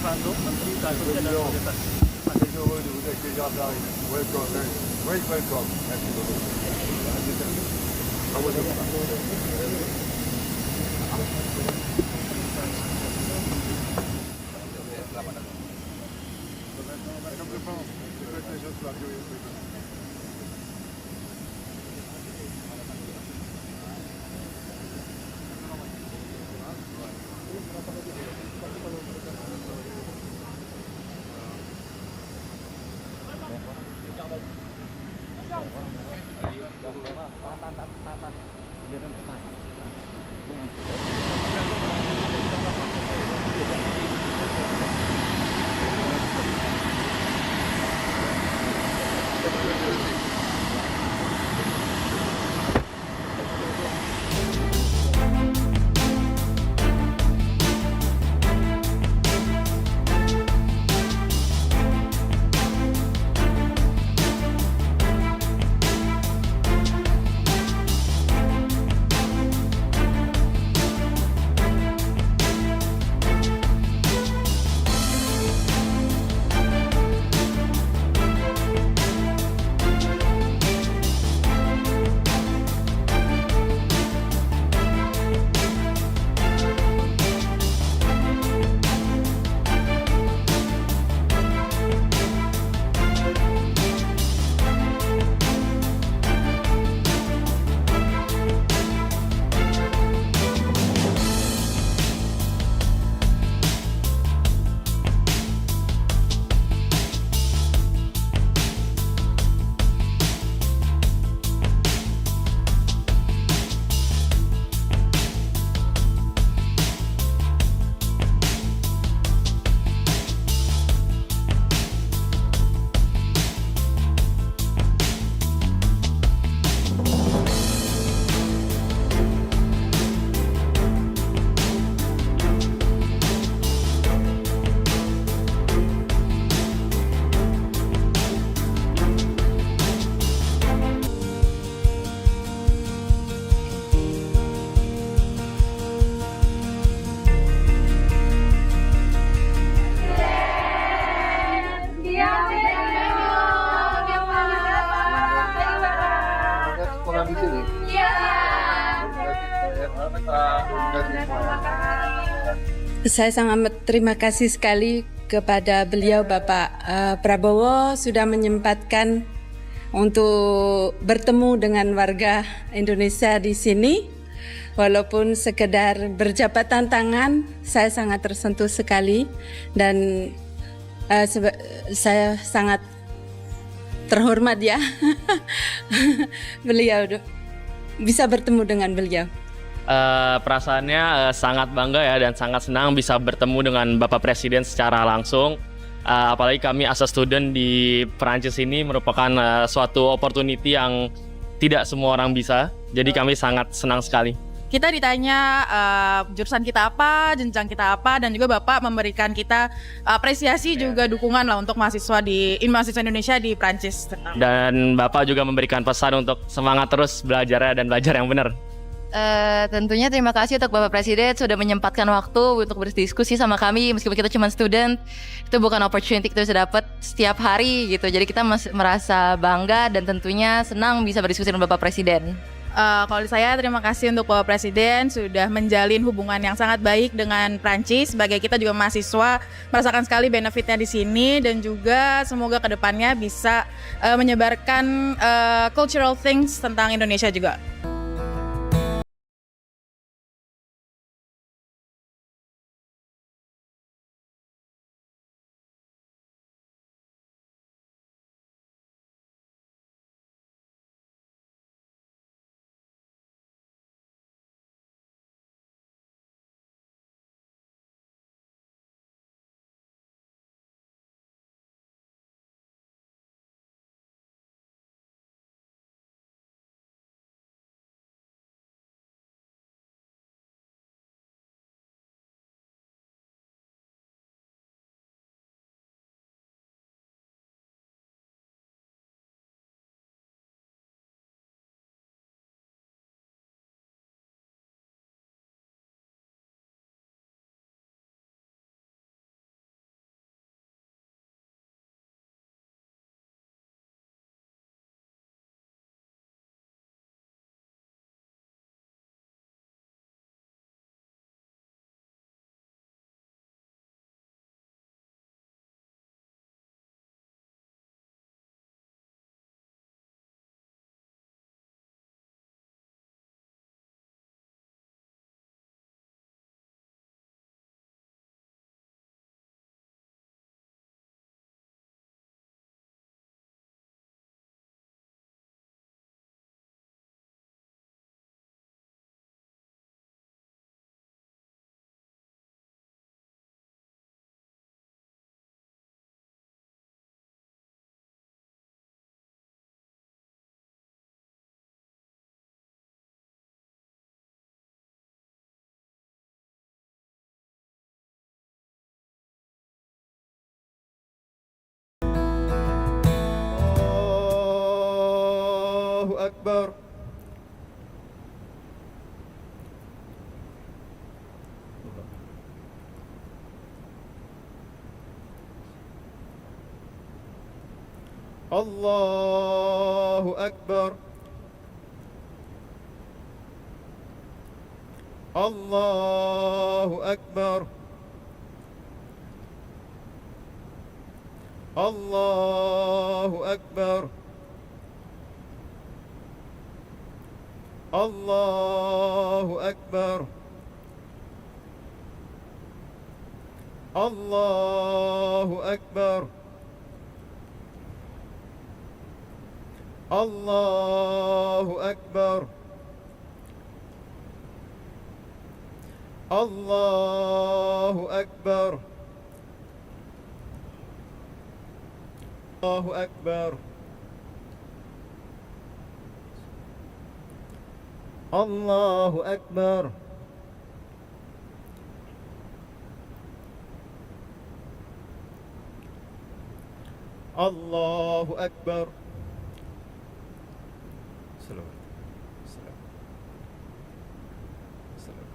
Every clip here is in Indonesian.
Fernando, Menteri Keagamaan dan Komunitas. Ada Johor di Uday Kejabat. Welcome, very welcome. Thank you. Sekolah di sini. Saya sangat terima kasih sekali kepada beliau Bapak Prabowo sudah menyempatkan untuk bertemu dengan warga Indonesia di sini. Walaupun sekedar berjabatan tangan, saya sangat tersentuh sekali dan saya sangat terhormat ya beliau bisa bertemu dengan beliau. Perasaannya sangat bangga ya dan sangat senang bisa bertemu dengan Bapak Presiden secara langsung. Apalagi kami as a student di Perancis ini merupakan suatu opportunity yang tidak semua orang bisa. Jadi kami sangat senang sekali. Kita ditanya jurusan kita apa, jenjang kita apa, dan juga Bapak memberikan kita apresiasi juga dukungan lah untuk mahasiswa Indonesia di Prancis. Dan Bapak juga memberikan pesan untuk semangat terus belajar dan belajar yang benar. Tentunya terima kasih untuk Bapak Presiden sudah menyempatkan waktu untuk berdiskusi sama kami meskipun kita cuma student. Itu bukan opportunity kita bisa dapat setiap hari gitu. Jadi kita merasa bangga dan tentunya senang bisa berdiskusi dengan Bapak Presiden. Kalau saya terima kasih untuk Bapak Presiden sudah menjalin hubungan yang sangat baik dengan Prancis. Sebagai kita juga mahasiswa merasakan sekali benefitnya di sini dan juga semoga kedepannya bisa menyebarkan cultural things tentang Indonesia juga. أكبر الله أكبر الله أكبر الله أكبر الله أكبر الله أكبر الله أكبر الله أكبر الله أكبر الله أكبر الله أكبر سلام سلام سلام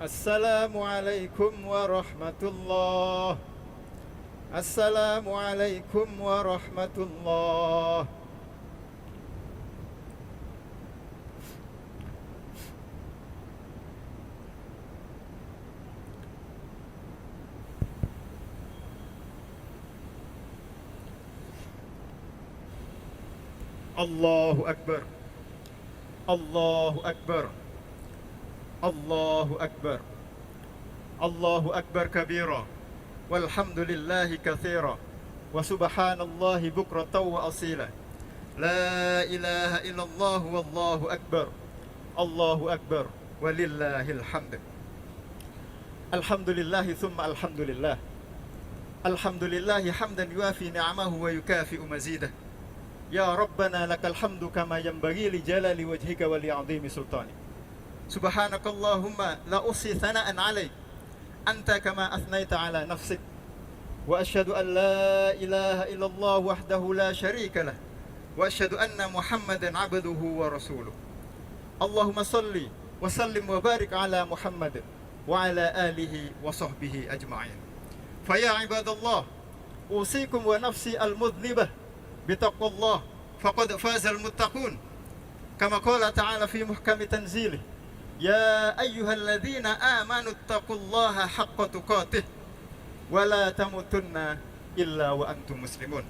السلام عليكم ورحمة الله السلام عليكم ورحمة الله الله أكبر الله أكبر الله أكبر الله أكبر كبيرا والحمد لله كثيرا وسبحان الله بكرة وأصيلا لا إله إلا الله والله أكبر الله أكبر ولله الحمد الحمد لله ثم الحمد لله الحمد لله حمدا يوافي نعمه ويكافئ مزيده يا ربنا لك الحمد كما ينبغي لجلال وجهك ولعظيم سلطانك سبحانك اللهم لا أحصي ثناء عليك أنت كما أثنيت على نفسك وأشهد أن لا إله إلا الله وحده لا شريك له وأشهد أن محمدا عبده ورسوله اللهم صل وسلم وبارك على محمد وعلى آله وصحبه أجمعين فيا عباد الله أوصيكم ونفسي المذنبة بتقوى الله فقد فاز المتقون كما قال تعالى في محكم تنزيله يا أيها الذين آمنوا اتقوا الله حق تقاته ولا تموتن إلا وأنتم مسلمون.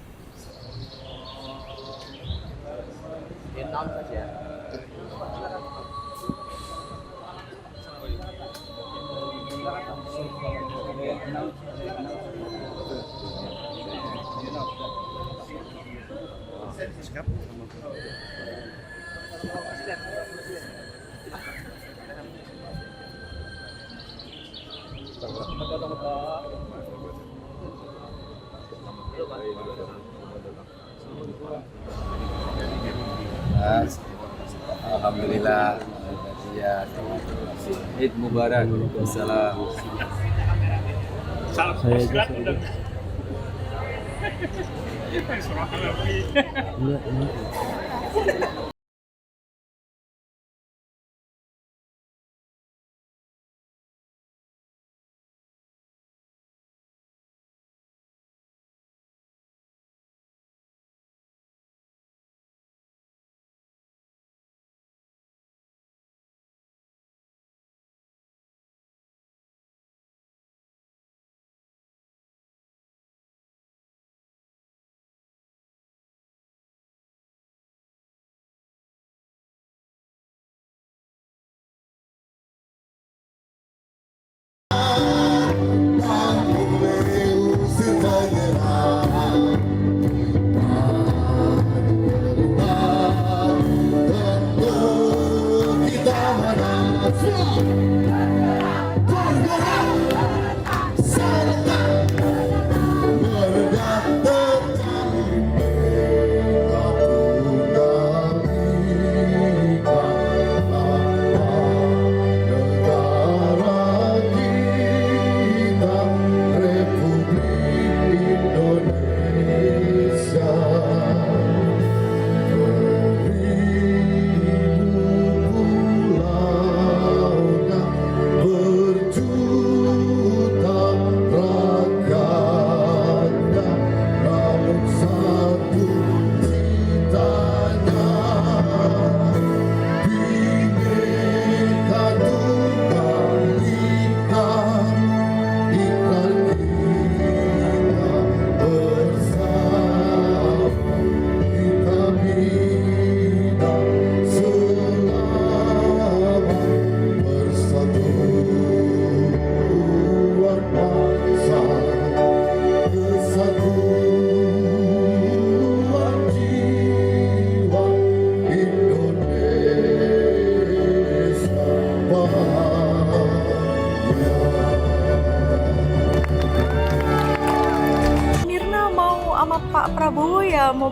Alhamdulillah. Ya, Eid Mubarak. Wassalam. Salam silat udah.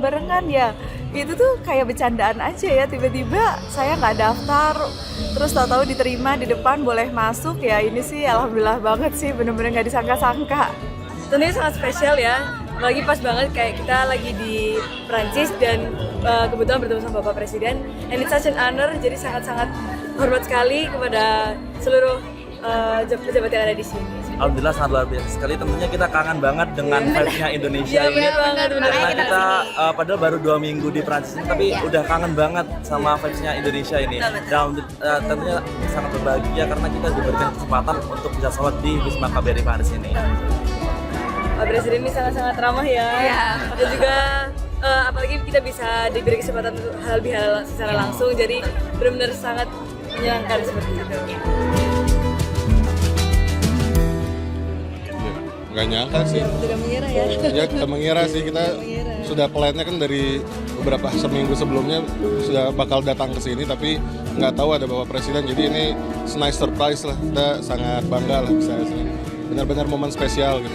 barengan ya. Itu tuh kayak bercandaan aja ya, tiba-tiba saya nggak daftar, terus tahu-tahu diterima di depan, boleh masuk ya. Ini sih alhamdulillah banget sih, bener-bener nggak disangka-sangka. Tentunya sangat spesial ya, apalagi pas banget kayak kita lagi di Prancis dan kebetulan bertemu sama Bapak Presiden, and it's such an honor, jadi sangat-sangat hormat sekali kepada seluruh pejabat yang ada di sini. Alhamdulillah sangat luar biasa sekali. Tentunya kita kangen banget dengan vibe-nya Indonesia ini. Karena kita padahal baru 2 minggu di Prancis ini, tapi udah kangen banget sama vibes-nya Indonesia ini. Dan tentunya sangat berbahagia karena kita diberikan kesempatan untuk bisa sholat di Wisma KBRI Paris ini. Pak Presiden ini sangat-sangat ramah ya, dan juga apalagi kita bisa diberi kesempatan untuk halal bihalal secara langsung, jadi benar-benar sangat menyenangkan seperti itu. Nggak nyangka sih. Tidak mengira ya. Ya kita mengira sih, kita sudah plan-nya kan dari beberapa seminggu sebelumnya sudah bakal datang ke sini, tapi nggak tahu ada Bapak Presiden, jadi ini nice surprise lah. Kita sangat bangga lah bisa sini. Benar-benar momen spesial gitu.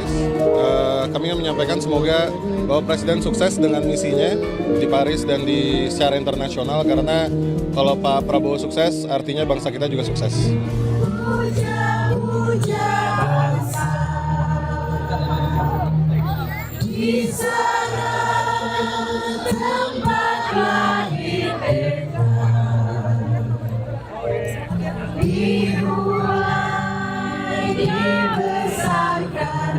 Kami ingin menyampaikan semoga Bapak Presiden sukses dengan misinya di Paris dan di secara internasional, karena kalau Pak Prabowo sukses artinya bangsa kita juga sukses. Di sana tempat lahir Eka, dimulai dibesarkan.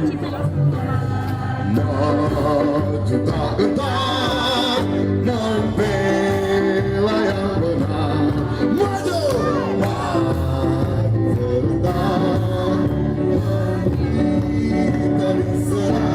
Maju tak gentar, membela yang benar. Maju, maju terus, kita diserang.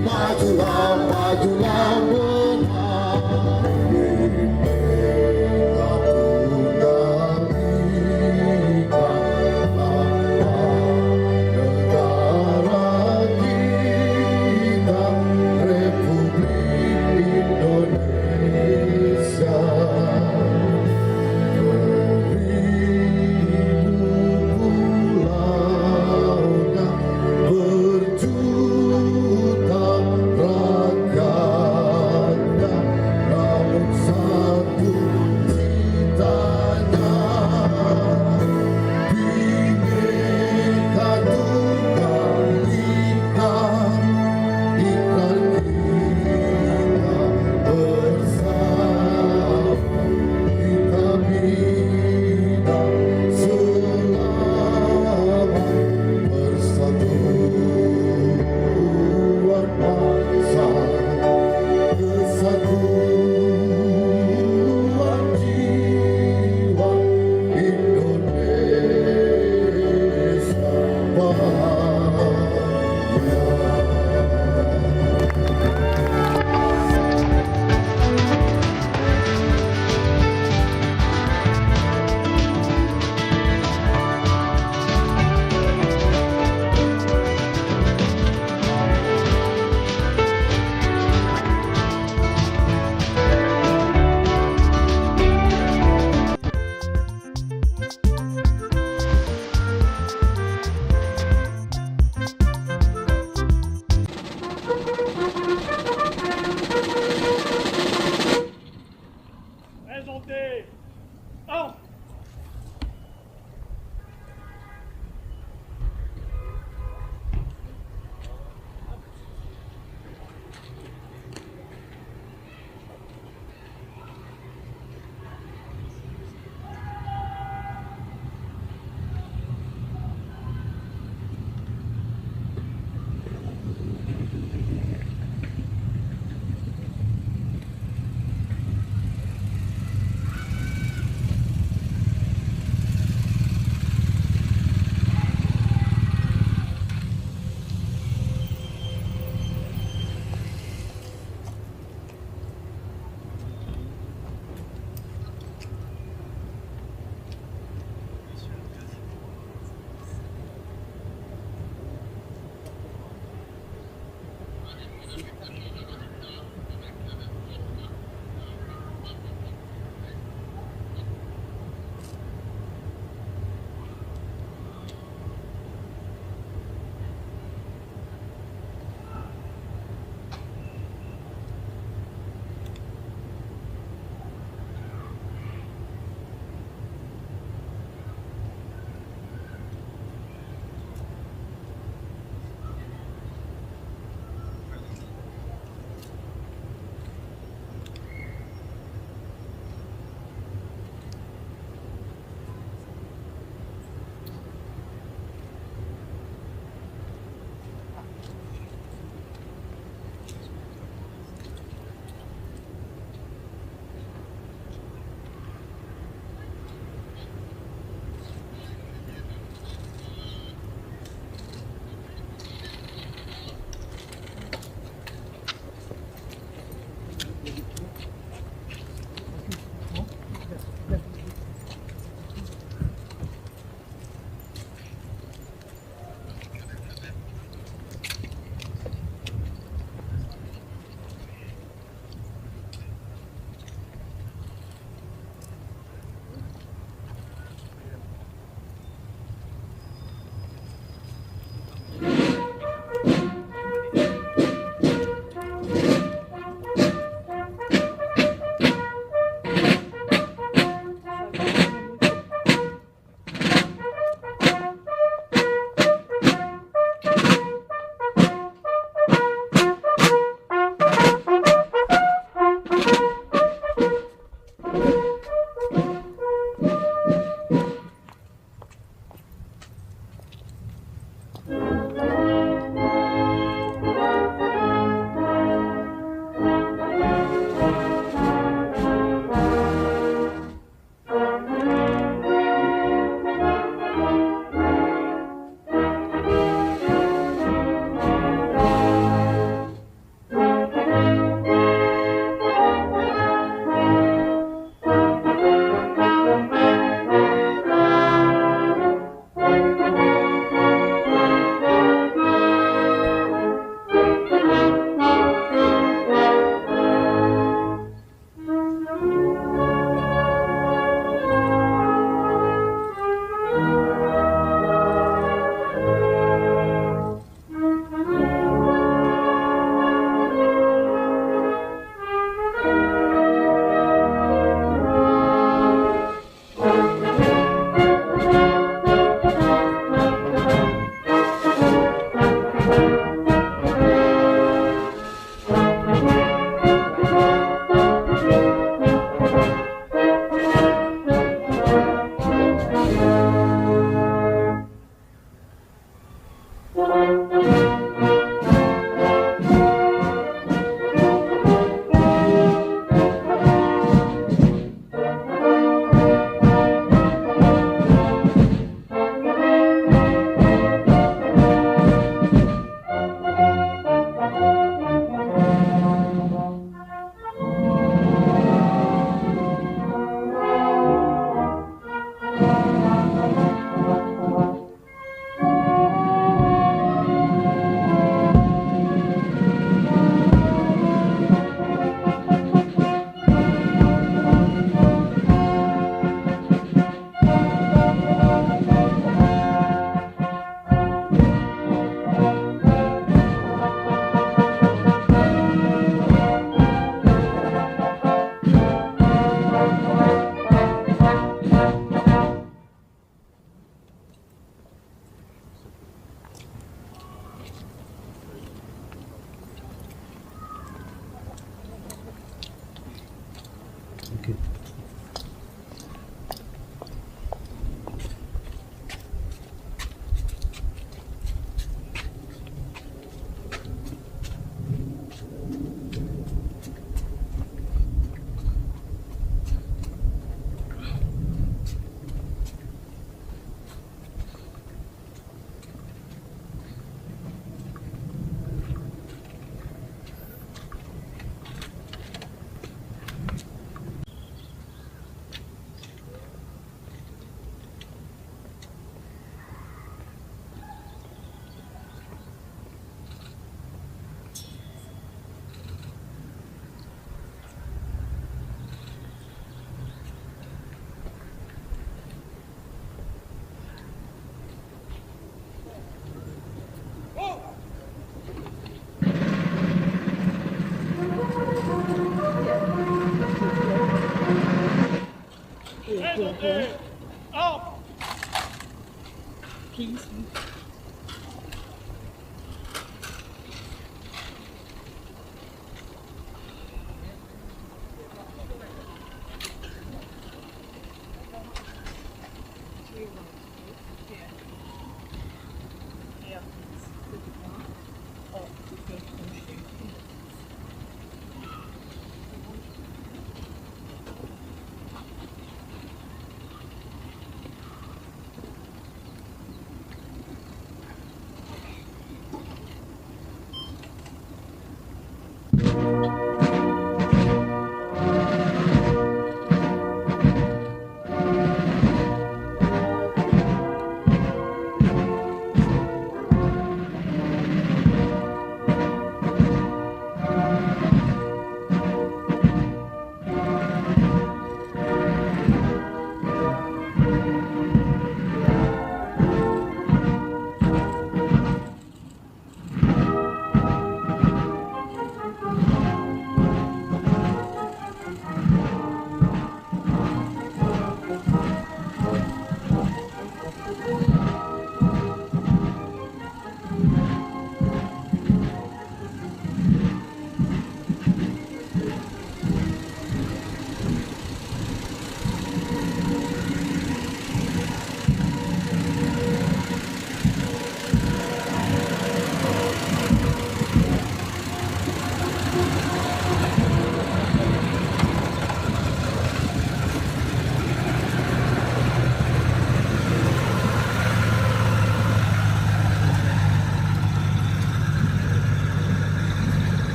Majulah, majulah benar. Negara kita, Republik Indonesia. Beribu pulaunya berjuta rakyatnya, namun satu citanya, Bhinneka Tunggal Ika, ikrar kita bersama, kita bina selamat persatuan bangsa, kesatuan jiwa Indonesia bahagia.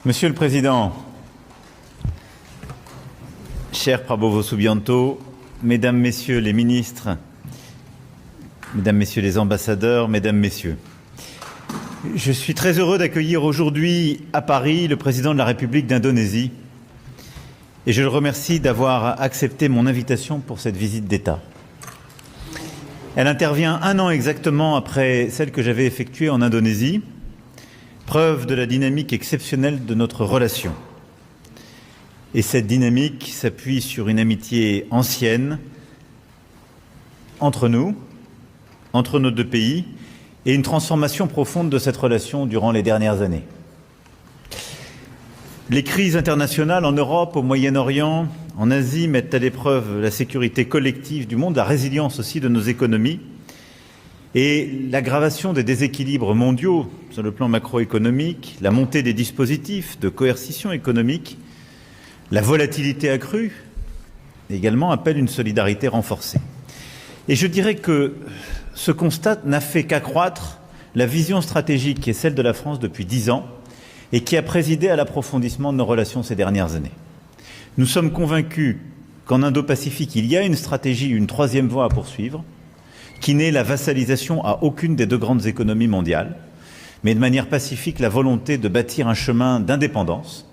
Monsieur le Président, cher Prabowo Subianto, Mesdames, Messieurs les ministres, Mesdames, Messieurs les ambassadeurs, Mesdames, Messieurs, je suis très heureux d'accueillir aujourd'hui à Paris le Président de la République d'Indonésie et je le remercie d'avoir accepté mon invitation pour cette visite d'État. Elle intervient 1 an exactement après celle que j'avais effectuée en Indonésie, preuve de la dynamique exceptionnelle de notre relation. Et cette dynamique s'appuie sur une amitié ancienne entre nous, entre nos deux pays, et une transformation profonde de cette relation durant les dernières années. Les crises internationales en Europe, au Moyen-Orient, en Asie mettent à l'épreuve la sécurité collective du monde, la résilience aussi de nos économies et l'aggravation des déséquilibres mondiaux sur le plan macroéconomique, la montée des dispositifs de coercition économique, la volatilité accrue également appellent une solidarité renforcée. Et je dirais que ce constat n'a fait qu'accroître la vision stratégique qui est celle de la France depuis 10 ans et qui a présidé à l'approfondissement de nos relations ces dernières années. Nous sommes convaincus qu'en Indo-Pacifique, il y a une stratégie, une troisième voie à poursuivre, qui n'est la vassalisation à aucune des deux grandes économies mondiales, mais de manière pacifique la volonté de bâtir un chemin d'indépendance.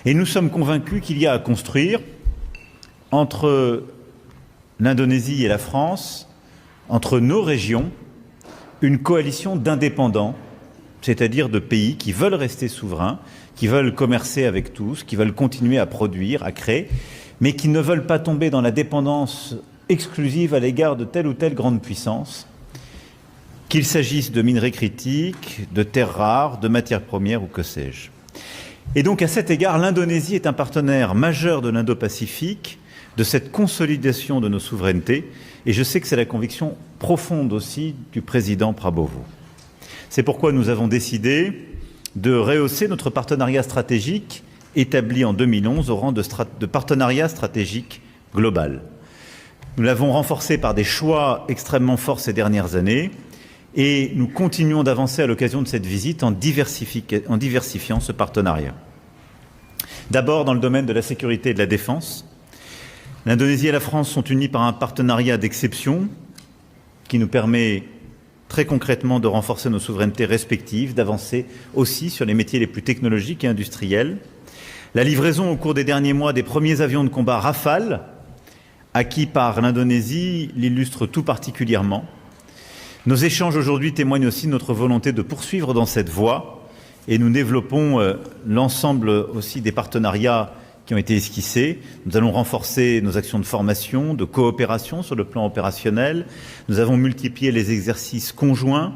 Et nous sommes convaincus qu'il y a à construire entre l'Indonésie et la France, entre nos régions, une coalition d'indépendants, c'est-à-dire de pays qui veulent rester souverains, qui veulent commercer avec tous, qui veulent continuer à produire, à créer, mais qui ne veulent pas tomber dans la dépendance exclusive à l'égard de telle ou telle grande puissance, qu'il s'agisse de minerais critiques, de terres rares, de matières premières ou que sais-je. Et donc à cet égard, l'Indonésie est un partenaire majeur de l'Indo-Pacifique, de cette consolidation de nos souverainetés, et je sais que c'est la conviction profonde aussi du président Prabowo. C'est pourquoi nous avons décidé de rehausser notre partenariat stratégique établi en 2011 au rang de partenariat stratégique global. Nous l'avons renforcé par des choix extrêmement forts ces dernières années et nous continuons d'avancer à l'occasion de cette visite en diversifiant ce partenariat. D'abord dans le domaine de la sécurité et de la défense. L'Indonésie et la France sont unies par un partenariat d'exception qui nous permet très concrètement de renforcer nos souverainetés respectives, d'avancer aussi sur les métiers les plus technologiques et industriels. La livraison au cours des derniers mois des premiers avions de combat Rafale, acquis par l'Indonésie, l'illustre tout particulièrement. Nos échanges aujourd'hui témoignent aussi de notre volonté de poursuivre dans cette voie et nous développons l'ensemble aussi des partenariats qui ont été esquissés. Nous allons renforcer nos actions de formation, de coopération sur le plan opérationnel. Nous avons multiplié les exercices conjoints.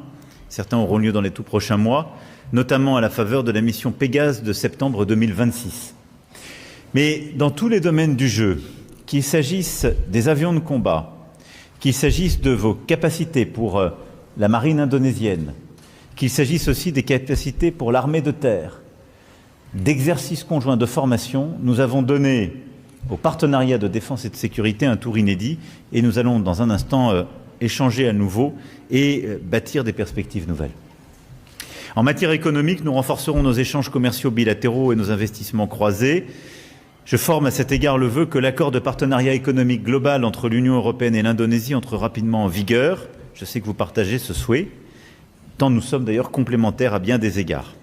Certains auront lieu dans les tout prochains mois, notamment à la faveur de la mission Pégase de septembre 2026. Mais dans tous les domaines du jeu, qu'il s'agisse des avions de combat, qu'il s'agisse de vos capacités pour la marine indonésienne, qu'il s'agisse aussi des capacités pour l'armée de terre, d'exercices conjoints de formation, nous avons donné au partenariat de défense et de sécurité un tour inédit et nous allons dans un instant échanger à nouveau et bâtir des perspectives nouvelles. En matière économique, nous renforcerons nos échanges commerciaux bilatéraux et nos investissements croisés. Je forme à cet égard le vœu que l'accord de partenariat économique global entre l'Union européenne et l'Indonésie entre rapidement en vigueur. Je sais que vous partagez ce souhait, tant nous sommes d'ailleurs complémentaires à bien des égards.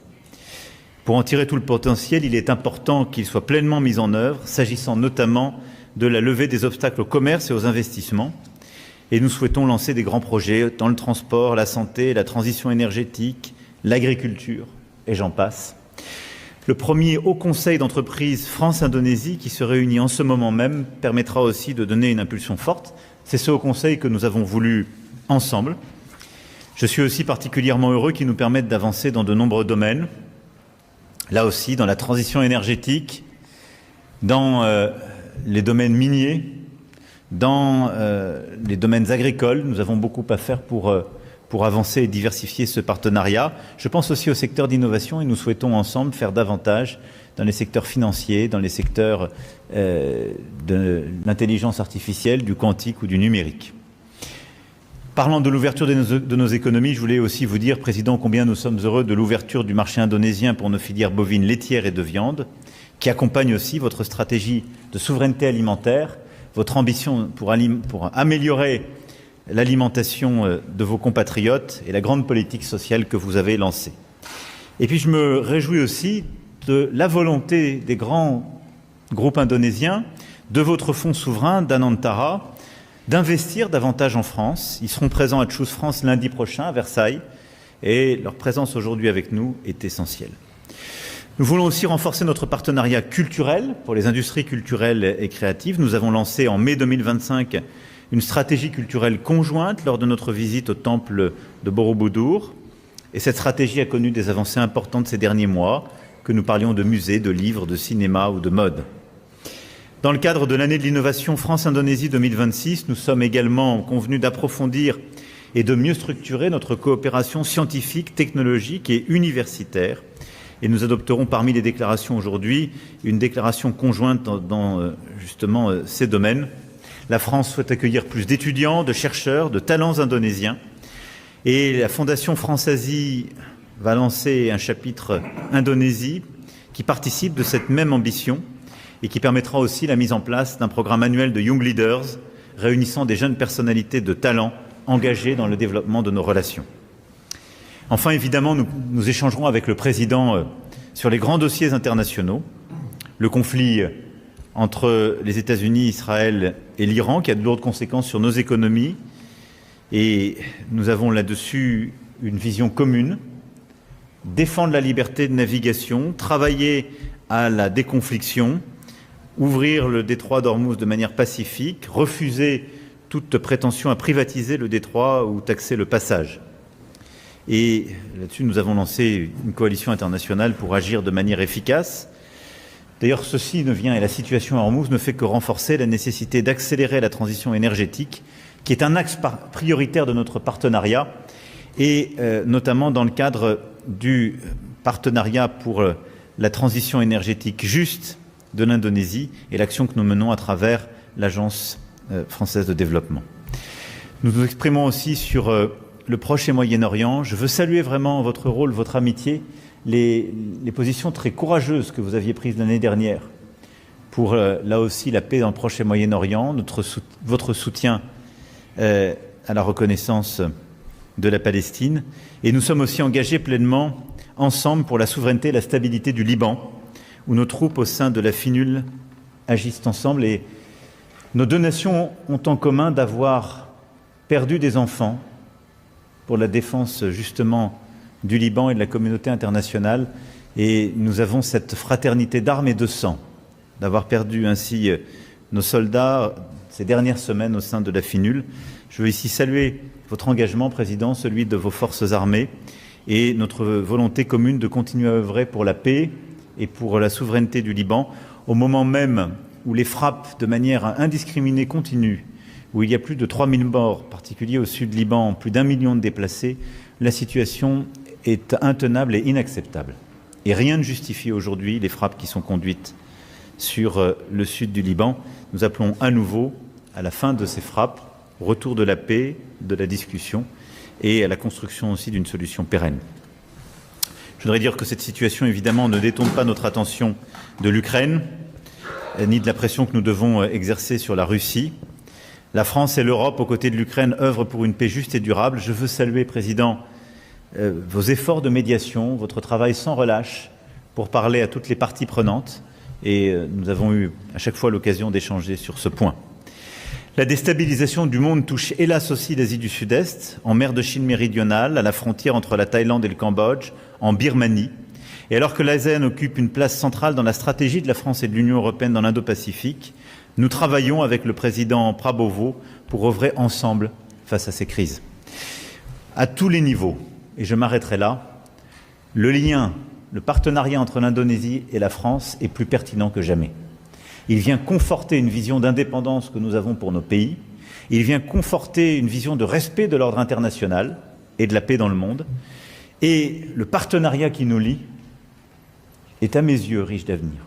Pour en tirer tout le potentiel, il est important qu'il soit pleinement mis en œuvre, s'agissant notamment de la levée des obstacles au commerce et aux investissements. Et nous souhaitons lancer des grands projets dans le transport, la santé, la transition énergétique, l'agriculture, et j'en passe. Le premier Haut Conseil d'entreprise France-Indonésie, qui se réunit en ce moment même, permettra aussi de donner une impulsion forte. C'est ce Haut Conseil que nous avons voulu ensemble. Je suis aussi particulièrement heureux qu'il nous permette d'avancer dans de nombreux domaines. Là aussi, dans la transition énergétique, dans les domaines miniers, dans les domaines agricoles, nous avons beaucoup à faire pour avancer et diversifier ce partenariat. Je pense aussi au secteur d'innovation et nous souhaitons ensemble faire davantage dans les secteurs financiers, dans les secteurs de l'intelligence artificielle, du quantique ou du numérique. Parlant de l'ouverture de nos économies, je voulais aussi vous dire, Président, combien nous sommes heureux de l'ouverture du marché indonésien pour nos filières bovines laitières et de viande, qui accompagne aussi votre stratégie de souveraineté alimentaire, votre ambition pour améliorer l'alimentation de vos compatriotes et la grande politique sociale que vous avez lancée. Et puis je me réjouis aussi de la volonté des grands groupes indonésiens, de votre fonds souverain, d'Anantara, d'investir davantage en France. Ils seront présents à Choose France lundi prochain à Versailles et leur présence aujourd'hui avec nous est essentielle. Nous voulons aussi renforcer notre partenariat culturel pour les industries culturelles et créatives. Nous avons lancé en mai 2025 une stratégie culturelle conjointe lors de notre visite au temple de Borobudur. Et cette stratégie a connu des avancées importantes ces derniers mois, que nous parlions de musées, de livres, de cinéma ou de mode. Dans le cadre de l'année de l'innovation France-Indonésie 2026, nous sommes également convenus d'approfondir et de mieux structurer notre coopération scientifique, technologique et universitaire. Et nous adopterons parmi les déclarations aujourd'hui une déclaration conjointe dans justement ces domaines. La France souhaite accueillir plus d'étudiants, de chercheurs, de talents indonésiens. Et la Fondation France-Asie va lancer un chapitre Indonésie qui participe de cette même ambition et qui permettra aussi la mise en place d'un programme annuel de Young Leaders réunissant des jeunes personnalités de talent engagées dans le développement de nos relations. Enfin, évidemment, nous échangerons avec le Président sur les grands dossiers internationaux, le conflit entre les États-Unis, Israël et l'Iran, qui a de lourdes conséquences sur nos économies. Et nous avons là-dessus une vision commune, défendre la liberté de navigation, travailler à la déconfliction, ouvrir le détroit d'Ormuz de manière pacifique, refuser toute prétention à privatiser le détroit ou taxer le passage. Et là-dessus, nous avons lancé une coalition internationale pour agir de manière efficace. D'ailleurs, ceci ne vient, et la situation à Ormuz ne fait que renforcer la nécessité d'accélérer la transition énergétique, qui est un axe prioritaire de notre partenariat, et notamment dans le cadre du partenariat pour la transition énergétique juste de l'Indonésie et l'action que nous menons à travers l'Agence française de développement. Nous nous exprimons aussi sur le Proche et Moyen-Orient. Je veux saluer vraiment votre rôle, votre amitié, les positions très courageuses que vous aviez prises l'année dernière pour, là aussi, la paix dans le Proche et Moyen-Orient, votre soutien à la reconnaissance de la Palestine. Et nous sommes aussi engagés pleinement ensemble pour la souveraineté et la stabilité du Liban, où nos troupes au sein de la FINUL agissent ensemble. Et nos deux nations ont en commun d'avoir perdu des enfants pour la défense justement du Liban et de la communauté internationale. Et nous avons cette fraternité d'armes et de sang, d'avoir perdu ainsi nos soldats ces dernières semaines au sein de la FINUL. Je veux ici saluer votre engagement, Président, celui de vos forces armées et notre volonté commune de continuer à œuvrer pour la paix et pour la souveraineté du Liban, au moment même où les frappes de manière indiscriminée continuent, où il y a plus de 3000 morts, en particulier au sud Liban, plus d'1 million de déplacés, la situation est intenable et inacceptable. Et rien ne justifie aujourd'hui les frappes qui sont conduites sur le sud du Liban. Nous appelons à nouveau à la fin de ces frappes, au retour de la paix, de la discussion et à la construction aussi d'une solution pérenne. Je voudrais dire que cette situation, évidemment, ne détourne pas notre attention de l'Ukraine, ni de la pression que nous devons exercer sur la Russie. La France et l'Europe, aux côtés de l'Ukraine, œuvrent pour une paix juste et durable. Je veux saluer, Président, vos efforts de médiation, votre travail sans relâche pour parler à toutes les parties prenantes. Et nous avons eu à chaque fois l'occasion d'échanger sur ce point. La déstabilisation du monde touche hélas aussi l'Asie du Sud-Est, en mer de Chine méridionale, à la frontière entre la Thaïlande et le Cambodge, en Birmanie. Et alors que l'ASEAN occupe une place centrale dans la stratégie de la France et de l'Union européenne dans l'Indo-Pacifique, nous travaillons avec le président Prabowo pour œuvrer ensemble face à ces crises. À tous les niveaux, et je m'arrêterai là, le partenariat entre l'Indonésie et la France est plus pertinent que jamais. Il vient conforter une vision d'indépendance que nous avons pour nos pays. Il vient conforter une vision de respect de l'ordre international et de la paix dans le monde. Et le partenariat qui nous lie est à mes yeux riche d'avenir.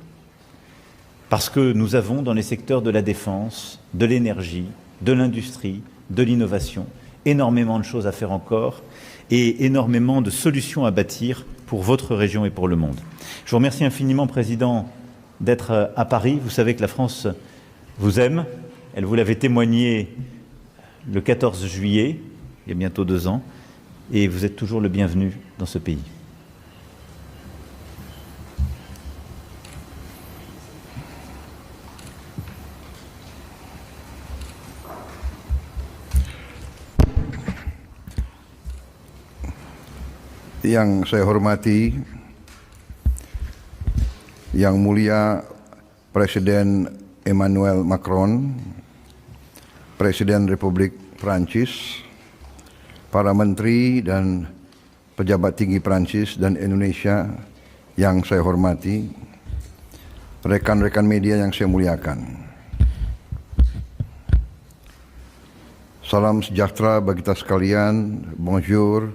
Parce que nous avons dans les secteurs de la défense, de l'énergie, de l'industrie, de l'innovation, énormément de choses à faire encore et énormément de solutions à bâtir pour votre région et pour le monde. Je vous remercie infiniment, Président, d'être à Paris. Vous savez que la France vous aime. Elle vous l'avait témoigné le 14 juillet, il y a bientôt 2 ans, et vous êtes toujours le bienvenu dans ce pays. Yang saya hormati, Yang Mulia Presiden Emmanuel Macron, Presiden Republik Prancis, para menteri dan pejabat tinggi Prancis dan Indonesia yang saya hormati, rekan-rekan media yang saya muliakan. Salam sejahtera bagi kita sekalian, bonjour,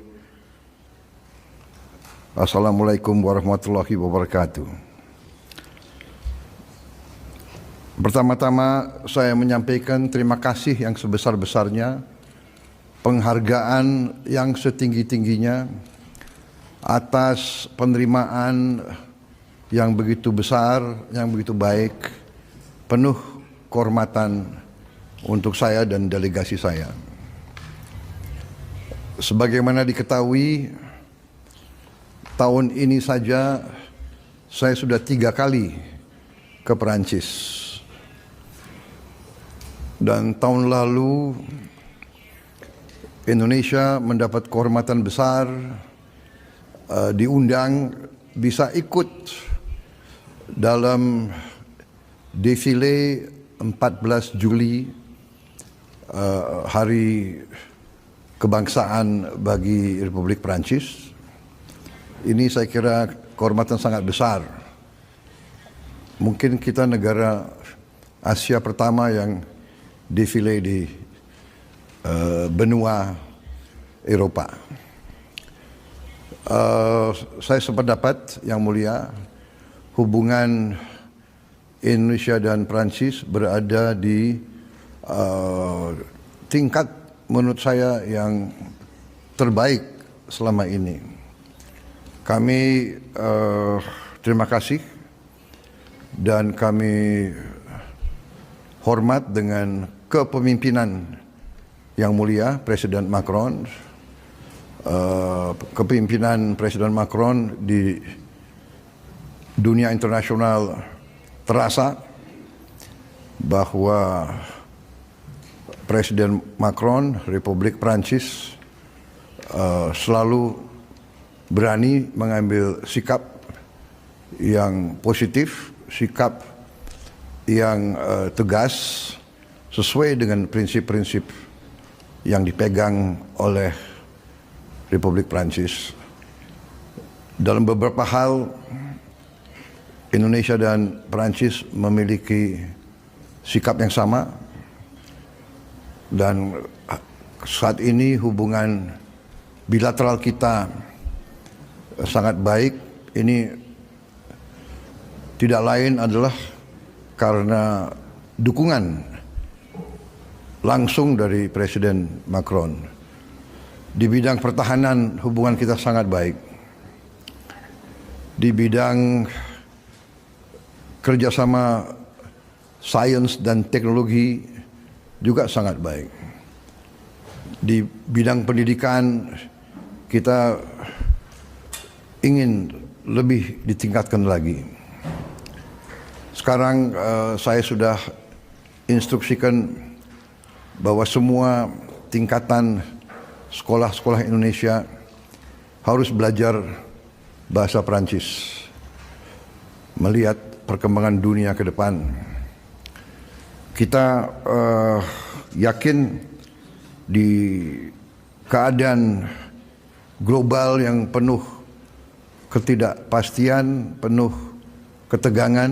assalamualaikum warahmatullahi wabarakatuh. Pertama-tama saya menyampaikan terima kasih yang sebesar-besarnya, penghargaan yang setinggi-tingginya atas penerimaan yang begitu besar, yang begitu baik, penuh kehormatan untuk saya dan delegasi saya. Sebagaimana diketahui, tahun ini saja saya sudah 3 kali ke Perancis. Dan tahun lalu Indonesia mendapat kehormatan besar, diundang bisa ikut dalam defile 14 Juli, hari kebangsaan bagi Republik Prancis. Ini saya kira kehormatan sangat besar. Mungkin kita negara Asia pertama yang defile di benua Eropa. Saya sependapat, Yang Mulia, hubungan Indonesia dan Prancis berada di tingkat menurut saya yang terbaik selama ini. Kami terima kasih dan kami hormat dengan kepemimpinan Yang Mulia Presiden Macron kepemimpinan Presiden Macron di dunia internasional terasa bahwa Presiden Macron, Republik Prancis, selalu berani mengambil sikap yang positif, sikap yang tegas, sesuai dengan prinsip-prinsip yang dipegang oleh Republik Prancis. Dalam beberapa hal, Indonesia dan Prancis memiliki sikap yang sama, dan saat ini hubungan bilateral kita sangat baik. Ini tidak lain adalah karena dukungan langsung dari Presiden Macron. Di bidang pertahanan hubungan kita sangat baik. Di bidang kerjasama sains dan teknologi juga sangat baik. Di bidang pendidikan kita ingin lebih ditingkatkan lagi. Sekarang saya sudah instruksikan bahwa semua tingkatan sekolah-sekolah Indonesia harus belajar bahasa Prancis, melihat perkembangan dunia ke depan. Kita yakin di keadaan global yang penuh ketidakpastian, penuh ketegangan,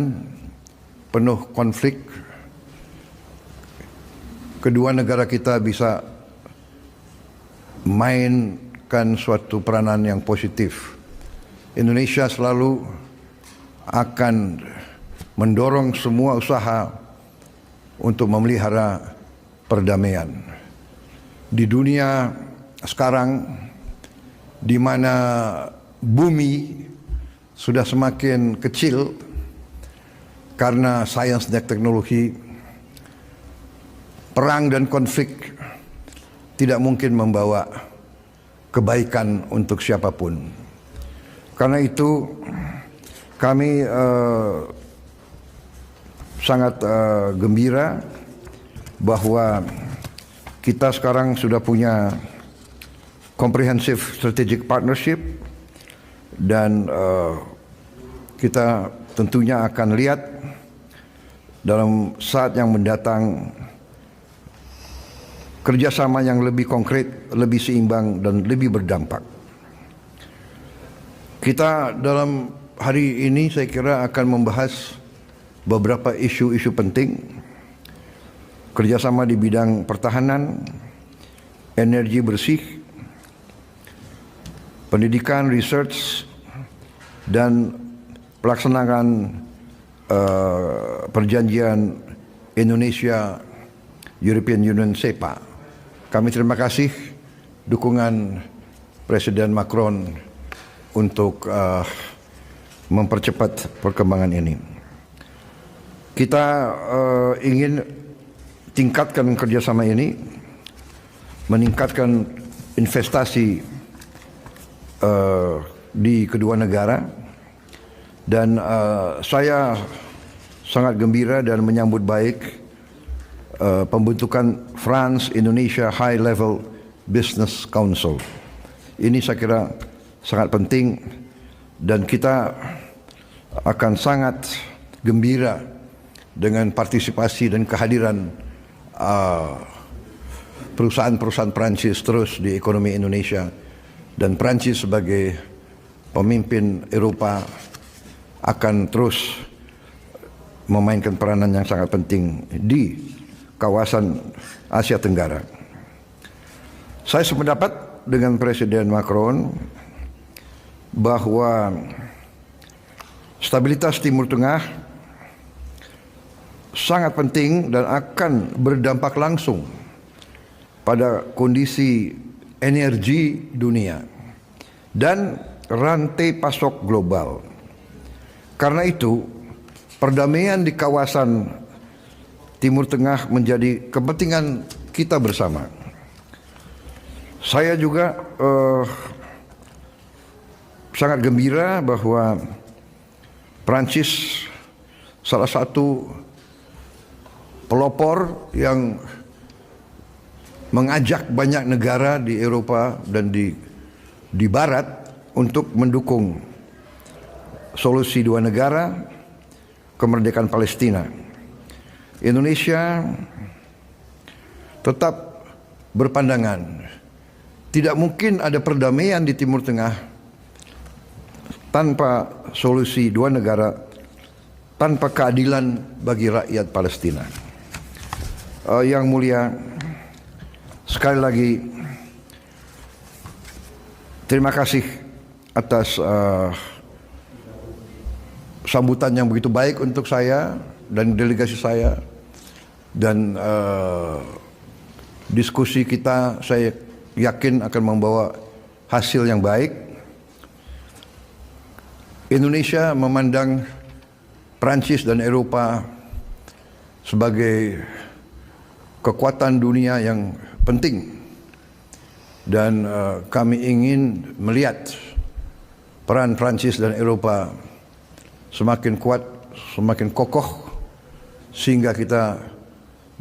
penuh konflik, kedua negara kita bisa mainkan suatu peranan yang positif. Indonesia selalu akan mendorong semua usaha untuk memelihara perdamaian. Di dunia sekarang, di mana bumi sudah semakin kecil karena sains dan teknologi, perang dan konflik tidak mungkin membawa kebaikan untuk siapapun. Karena itu kami sangat gembira bahwa kita sekarang sudah punya comprehensive strategic partnership, dan kita tentunya akan lihat dalam saat yang mendatang kerjasama yang lebih konkret, lebih seimbang, dan lebih berdampak. Kita dalam hari ini saya kira akan membahas beberapa isu-isu penting. Kerjasama di bidang pertahanan, energi bersih, pendidikan, research, dan pelaksanaan perjanjian Indonesia European Union SEPA. Kami terima kasih dukungan Presiden Macron untuk mempercepat perkembangan ini. Kita ingin tingkatkan kerjasama ini, meningkatkan investasi di kedua negara, dan saya sangat gembira dan menyambut baik pembentukan France-Indonesia High Level Business Council. Ini saya kira sangat penting, dan kita akan sangat gembira dengan partisipasi dan kehadiran perusahaan-perusahaan Prancis terus di ekonomi Indonesia, dan Prancis sebagai pemimpin Eropa akan terus memainkan peranan yang sangat penting di kawasan Asia Tenggara. Saya sependapat dengan Presiden Macron bahwa stabilitas Timur Tengah sangat penting dan akan berdampak langsung pada kondisi energi dunia dan rantai pasok global. Karena itu, perdamaian di kawasan Timur Tengah menjadi kepentingan kita bersama. Saya juga sangat gembira bahwa Prancis salah satu pelopor yang mengajak banyak negara di Eropa dan di Barat untuk mendukung solusi dua negara, kemerdekaan Palestina. Indonesia tetap berpandangan tidak mungkin ada perdamaian di Timur Tengah tanpa solusi dua negara, tanpa keadilan bagi rakyat Palestina. Yang mulia, sekali lagi terima kasih atas sambutan yang begitu baik untuk saya dan delegasi saya, dan diskusi kita saya yakin akan membawa hasil yang baik. Indonesia memandang Prancis dan Eropa sebagai kekuatan dunia yang penting, dan kami ingin melihat peran Prancis dan Eropa semakin kuat, semakin kokoh, sehingga kita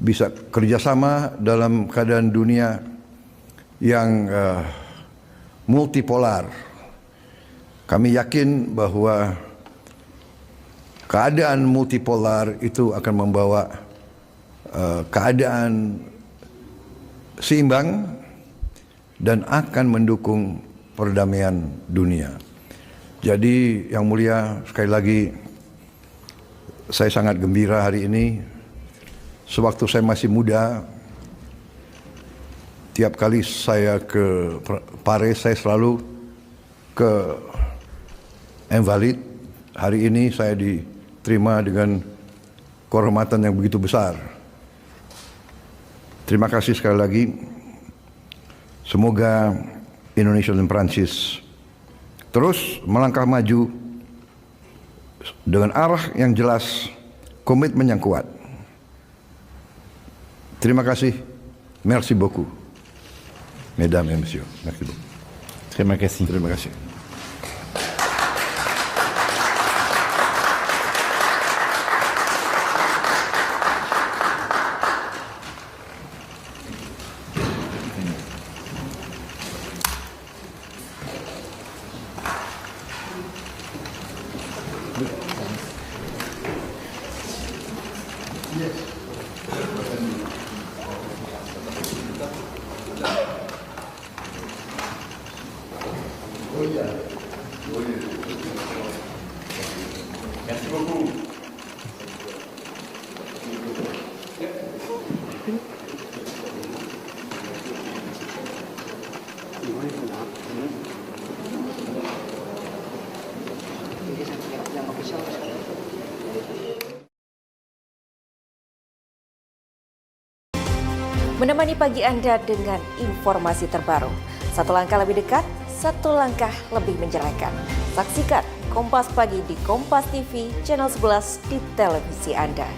bisa kerjasama dalam keadaan dunia yang multipolar. Kami yakin bahwa keadaan multipolar itu akan membawa keadaan seimbang dan akan mendukung perdamaian dunia. Jadi yang mulia, sekali lagi saya sangat gembira hari ini. Sewaktu saya masih muda, tiap kali saya ke Paris saya selalu ke Invalides. Hari ini saya diterima dengan kehormatan yang begitu besar. Terima kasih sekali lagi. Semoga Indonesia dan Prancis terus melangkah maju dengan arah yang jelas, komitmen yang kuat. Terima kasih. Merci beaucoup. Mesdames et messieurs. Merci beaucoup. Terima kasih. Terima kasih. Menemani pagi Anda dengan informasi terbaru. Satu langkah lebih dekat, satu langkah lebih mencerahkan. Saksikan Kompas Pagi di Kompas TV, channel 11 di televisi Anda.